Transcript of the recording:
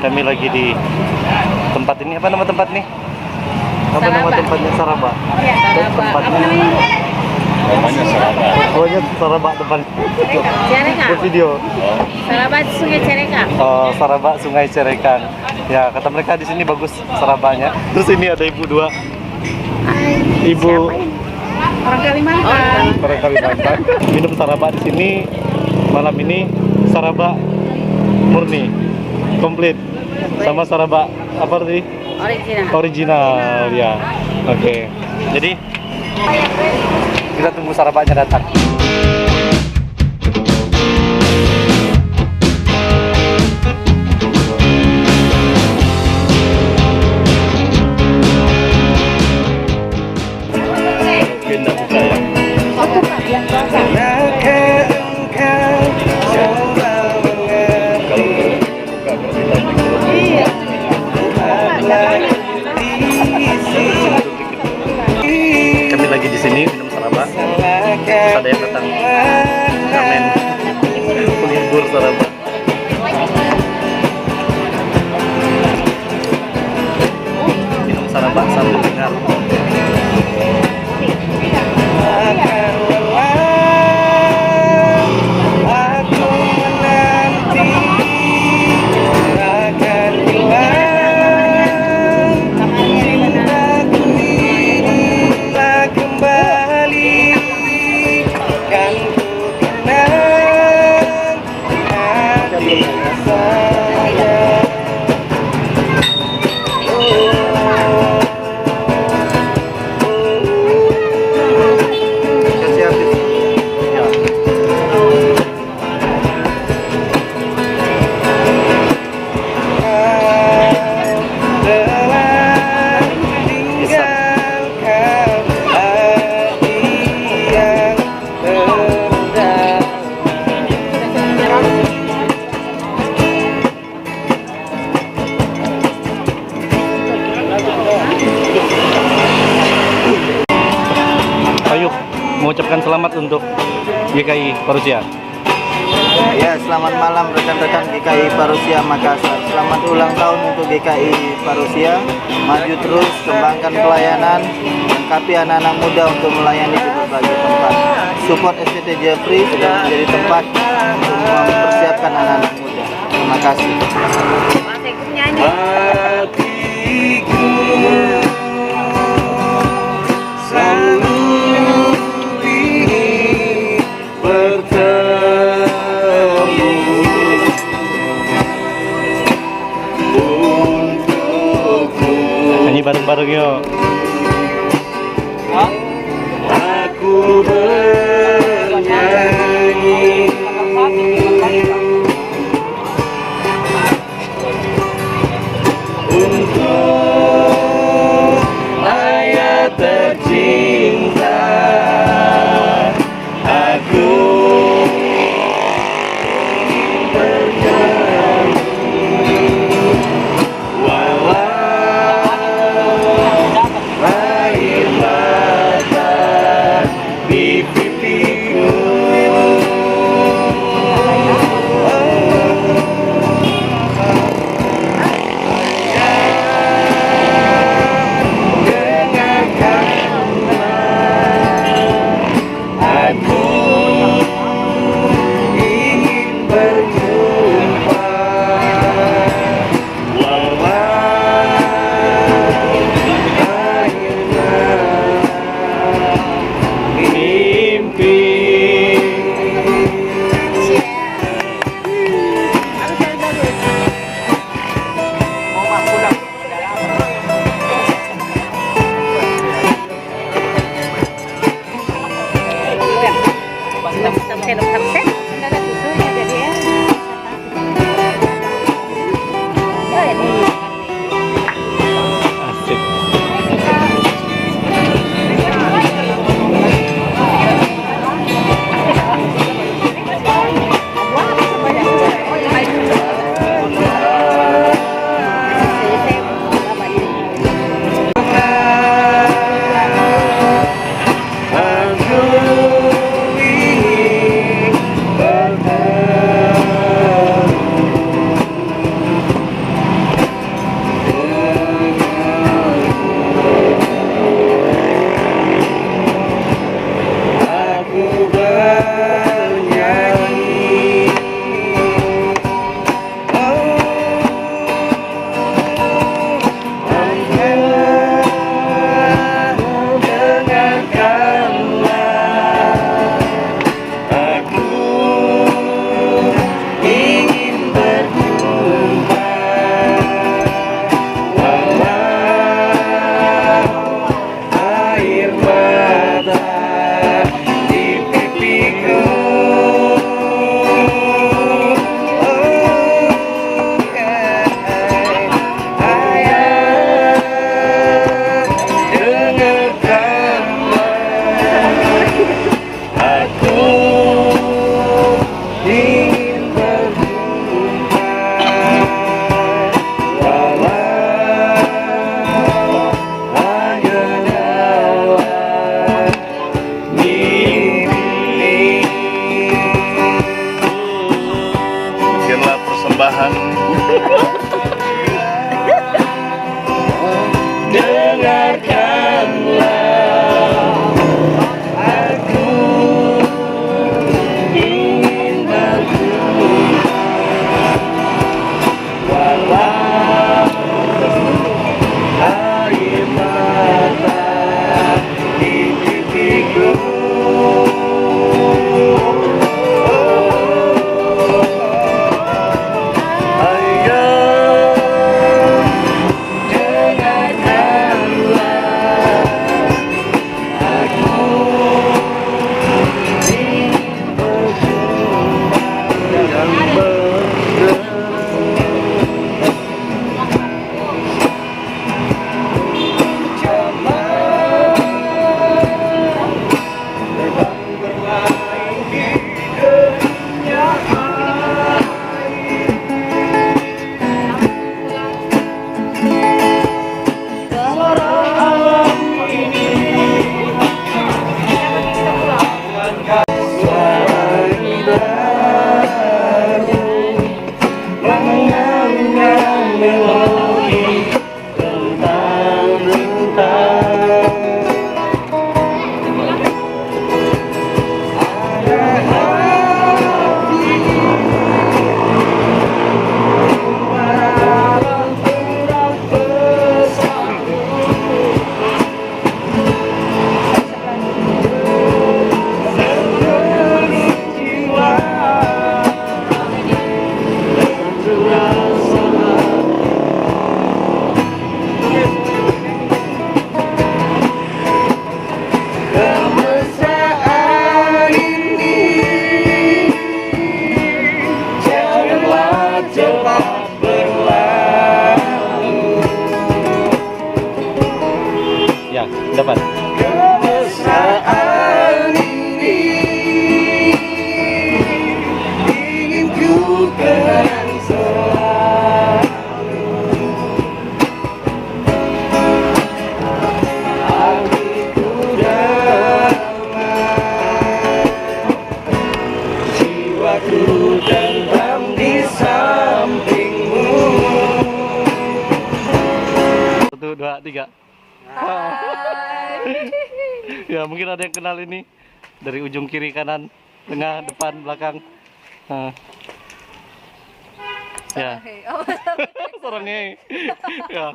Kami lagi di tempat ini, apa nama tempat nih? Apa nama tempatnya? Saraba. Iya, Saraba. Tempatnya Namanya Saraba. pokoknya Saraba depan. Cereka. Buat video. Saraba Sungai Cereka. Saraba Sungai Cerekan. Ya, kata mereka di sini bagus Sarabanya. Terus ini ada ibu dua. Ibu Orang Kalimantan. orang Kalimantan minum Saraba di sini malam ini. Saraba murni, komplit, sama Saraba apa tadi? Original. Original ya. Oke. Jadi kita tunggu Sarabanya datang. Pindah buka ya. Kami lagi di sini minum Saraba. Terus ada yang datang ngamen penghibur Saraba. Minum Saraba sambil dengar. Ayub mengucapkan selamat untuk GKI Parusia. Ya, selamat malam rekan-rekan GKI Parusia Makassar. Selamat ulang tahun untuk GKI Parusia. Maju terus, kembangkan pelayanan, lengkapi anak-anak muda untuk melayani di berbagai tempat. Support STT Jeffrey sudah menjadi tempat untuk mempersiapkan anak-anak muda. Terima kasih. Hatiku selalu ingin bertemu untukmu. Nyanyi bareng-bareng yuk. Aku bernyanyi untuk ayah tercinta. Aku ingin bernyanyi walau air mata di pipiku. Dapat. Kemesraan ini ingin ku kenang selalu. Hatiku damai, jiwaku tentram di sampingmu. 1, 2, 3. Ya mungkin ada yang kenal ini dari ujung kiri, kanan, tengah, depan, belakang. Ya. Sorongnya. Ya.